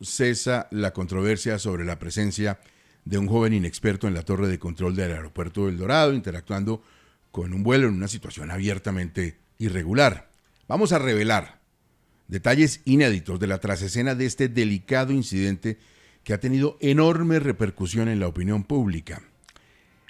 cesa la controversia sobre la presencia de un joven inexperto en la torre de control del aeropuerto del Dorado, interactuando con un vuelo en una situación abiertamente irregular. Vamos a revelar detalles inéditos de la trasescena de este delicado incidente que ha tenido enorme repercusión en la opinión pública.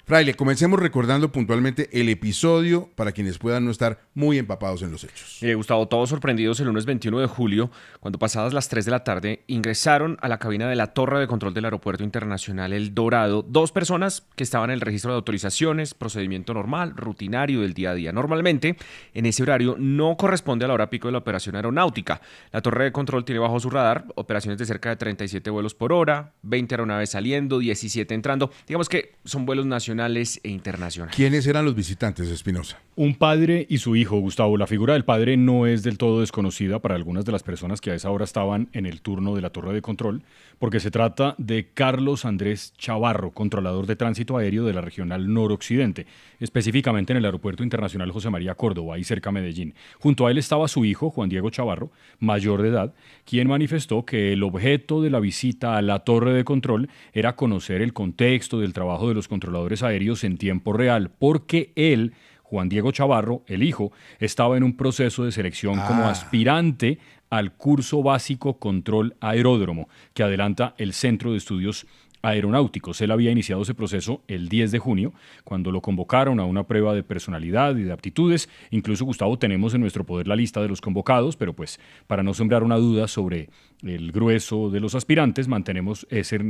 Fraile, comencemos recordando puntualmente el episodio para quienes puedan no estar muy empapados en los hechos. Gustavo, todos sorprendidos el lunes 21 de julio, cuando pasadas las 3 de la tarde ingresaron a la cabina de la torre de control del Aeropuerto Internacional El Dorado 2 personas que estaban en el registro de autorizaciones, procedimiento normal, rutinario del día a día. Normalmente, en ese horario no corresponde a la hora pico de la operación aeronáutica. La torre de control tiene bajo su radar operaciones de cerca de 37 vuelos por hora, 20 aeronaves saliendo, 17 entrando. Digamos que son vuelos nacionales e internacionales. ¿Quiénes eran los visitantes, Espinosa? Un padre y su hijo, Gustavo. La figura del padre no es del todo desconocida para algunas de las personas que a esa hora estaban en el turno de la torre de control, porque se trata de Carlos Andrés Chavarro, controlador de tránsito aéreo de la regional noroccidente, específicamente en el Aeropuerto Internacional José María Córdoba, ahí cerca de Medellín. Junto a él estaba su hijo, Juan Diego Chavarro, mayor de edad, quien manifestó que el objeto de la visita a la torre de control era conocer el contexto del trabajo de los controladores aéreos en tiempo real, porque él, Juan Diego Chavarro, el hijo, estaba en un proceso de selección como aspirante al curso básico Control Aeródromo, que adelanta el Centro de Estudios Aeronáuticos. Él había iniciado ese proceso el 10 de junio, cuando lo convocaron a una prueba de personalidad y de aptitudes. Incluso, Gustavo, tenemos en nuestro poder la lista de los convocados, pero pues para no sembrar una duda sobre el grueso de los aspirantes, mantenemos ese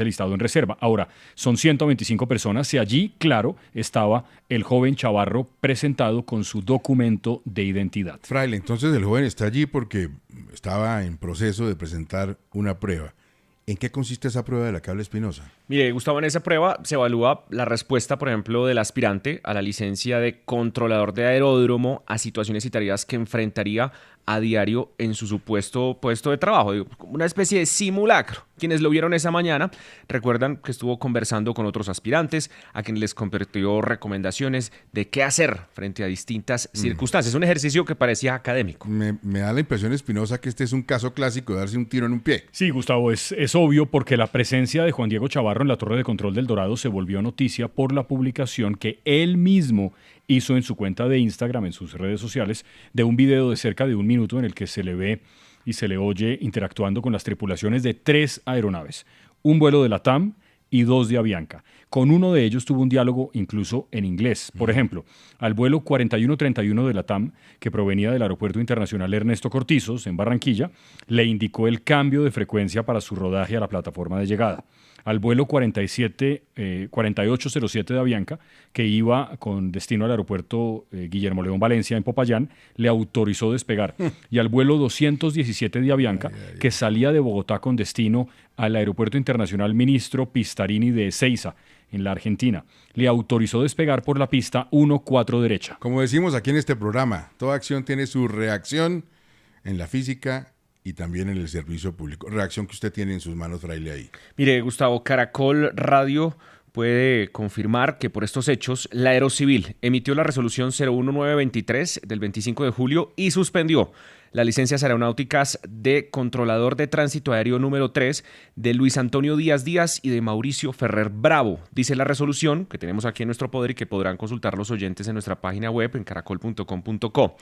listado en reserva. Ahora, son 125 personas y allí, claro, estaba el joven Chavarro presentado con su documento de identidad. Fraile, entonces el joven está allí porque estaba en proceso de presentar una prueba. ¿En qué consiste esa prueba de la que habla Espinosa? Mire, Gustavo, en esa prueba se evalúa la respuesta, por ejemplo, del aspirante a la licencia de controlador de aeródromo a situaciones y tareas que enfrentaría a diario en su supuesto puesto de trabajo. Una especie de simulacro. Quienes lo vieron esa mañana recuerdan que estuvo conversando con otros aspirantes a quienes les compartió recomendaciones de qué hacer frente a distintas circunstancias. Un ejercicio que parecía académico. Me da la impresión, Espinosa, que este es un caso clásico de darse un tiro en un pie. Sí, Gustavo, es obvio porque la presencia de Juan Diego Chavarro en la torre de control del Dorado se volvió noticia por la publicación que él mismo hizo en su cuenta de Instagram, en sus redes sociales, de un video de cerca de 1 minuto en el que se le ve y se le oye interactuando con las tripulaciones de 3 aeronaves, un vuelo de LATAM y 2 de Avianca. Con uno de ellos tuvo un diálogo incluso en inglés. Por ejemplo, al vuelo 4131 de LATAM, que provenía del Aeropuerto Internacional Ernesto Cortizos, en Barranquilla, le indicó el cambio de frecuencia para su rodaje a la plataforma de llegada. Al vuelo 4807 de Avianca, que iba con destino al aeropuerto Guillermo León Valencia en Popayán, le autorizó despegar. Y al vuelo 217 de Avianca, que salía de Bogotá con destino al aeropuerto internacional Ministro Pistarini de Ezeiza, en la Argentina, le autorizó despegar por la pista 1-4 derecha. Como decimos aquí en este programa, toda acción tiene su reacción en la física y también en el servicio público. Reacción que usted tiene en sus manos, Fraile, ahí. Mire, Gustavo, Caracol Radio puede confirmar que por estos hechos la Aerocivil emitió la resolución 01923 del 25 de julio y suspendió las licencias aeronáuticas de controlador de tránsito aéreo número 3 de Luis Antonio Díaz Díaz y de Mauricio Ferrer Bravo. Dice la resolución que tenemos aquí en nuestro poder y que podrán consultar los oyentes en nuestra página web en caracol.com.co.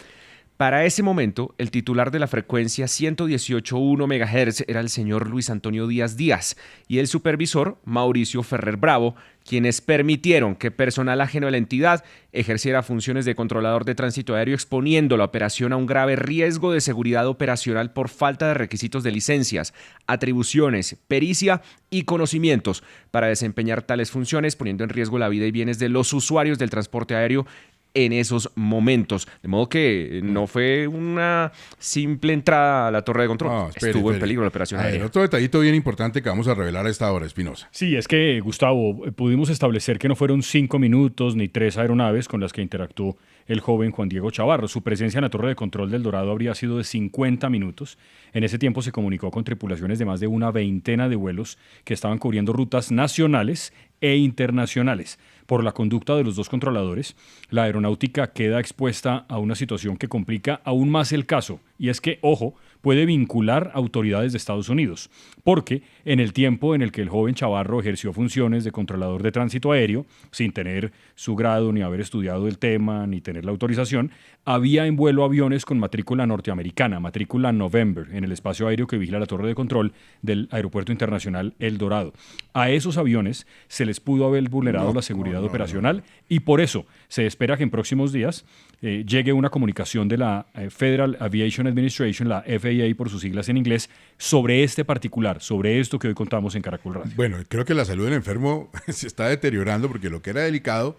Para ese momento, el titular de la frecuencia 118.1 MHz era el señor Luis Antonio Díaz Díaz y el supervisor Mauricio Ferrer Bravo, quienes permitieron que personal ajeno a la entidad ejerciera funciones de controlador de tránsito aéreo, exponiendo la operación a un grave riesgo de seguridad operacional por falta de requisitos de licencias, atribuciones, pericia y conocimientos para desempeñar tales funciones, poniendo en riesgo la vida y bienes de los usuarios del transporte aéreo en esos momentos. De modo que no fue una simple entrada a la torre de control. No, Estuvo en peligro la operación aérea. Otro detallito bien importante que vamos a revelar a esta hora, Espinosa. Sí, es que, Gustavo, pudimos establecer que no fueron 5 minutos ni 3 aeronaves con las que interactuó el joven Juan Diego Chavarro. Su presencia en la torre de control del Dorado habría sido de 50 minutos. En ese tiempo se comunicó con tripulaciones de más de una veintena de vuelos que estaban cubriendo rutas nacionales e internacionales. Por la conducta de los 2 controladores, la aeronáutica queda expuesta a una situación que complica aún más el caso. Y es que, ojo, puede vincular autoridades de Estados Unidos, porque en el tiempo en el que el joven Chavarro ejerció funciones de controlador de tránsito aéreo, sin tener su grado, ni haber estudiado el tema, ni tener la autorización, había en vuelo aviones con matrícula norteamericana, matrícula November, en el espacio aéreo que vigila la torre de control del Aeropuerto Internacional El Dorado. A esos aviones se les pudo haber vulnerado la seguridad operacional y por eso se espera que en próximos días llegue una comunicación de la Federal Aviation Administration, la FAA por sus siglas en inglés, sobre este particular, sobre esto que hoy contamos en Caracol Radio. Bueno, creo que la salud del enfermo se está deteriorando porque lo que era delicado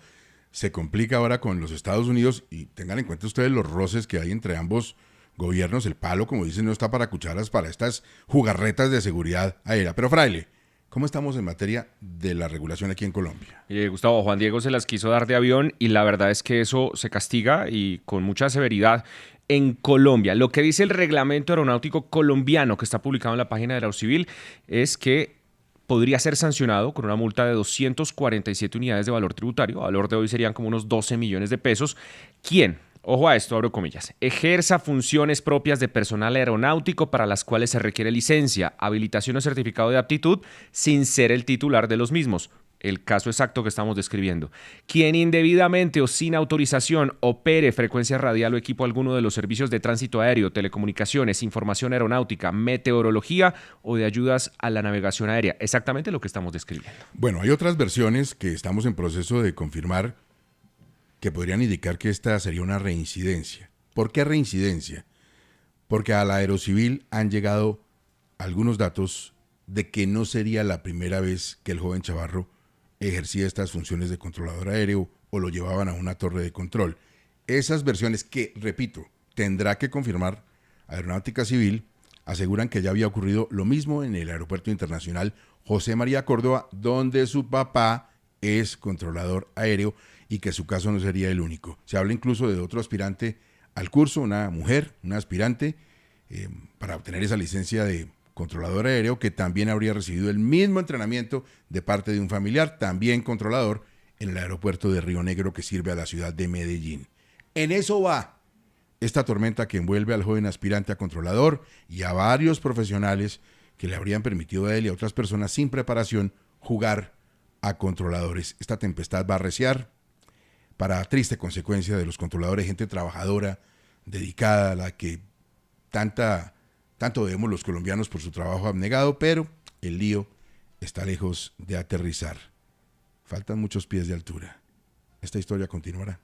se complica ahora con los Estados Unidos y tengan en cuenta ustedes los roces que hay entre ambos gobiernos. El palo, como dicen, no está para cucharas para estas jugarretas de seguridad aérea. Pero, Fraile, ¿cómo estamos en materia de la regulación aquí en Colombia? Gustavo, Juan Diego se las quiso dar de avión y la verdad es que eso se castiga y con mucha severidad en Colombia. Lo que dice el reglamento aeronáutico colombiano que está publicado en la página de Aerocivil es que podría ser sancionado con una multa de 247 unidades de valor tributario. A valor de hoy serían como unos 12 millones de pesos. ¿Quién? Ojo a esto, abro comillas. Ejerza funciones propias de personal aeronáutico para las cuales se requiere licencia, habilitación o certificado de aptitud sin ser el titular de los mismos. El caso exacto que estamos describiendo. Quien indebidamente o sin autorización opere frecuencia radial o equipo alguno de los servicios de tránsito aéreo, telecomunicaciones, información aeronáutica, meteorología o de ayudas a la navegación aérea. Exactamente lo que estamos describiendo. Bueno, hay otras versiones que estamos en proceso de confirmar que podrían indicar que esta sería una reincidencia. ¿Por qué reincidencia? Porque a la Aerocivil han llegado algunos datos de que no sería la primera vez que el joven Chavarro ejercía estas funciones de controlador aéreo o lo llevaban a una torre de control. Esas versiones que, repito, tendrá que confirmar Aeronáutica Civil, aseguran que ya había ocurrido lo mismo en el Aeropuerto Internacional José María Córdoba, donde su papá es controlador aéreo y que su caso no sería el único. Se habla incluso de otro aspirante al curso, una mujer, una aspirante, para obtener esa licencia de controlador aéreo, que también habría recibido el mismo entrenamiento de parte de un familiar, también controlador, en el aeropuerto de Río Negro que sirve a la ciudad de Medellín. En eso va esta tormenta que envuelve al joven aspirante a controlador y a varios profesionales que le habrían permitido a él y a otras personas sin preparación jugar a controladores. Esta tempestad va a arreciar para triste consecuencia de los controladores, gente trabajadora, dedicada, a la que tanto debemos los colombianos por su trabajo abnegado, pero el lío está lejos de aterrizar. Faltan muchos pies de altura. Esta historia continuará.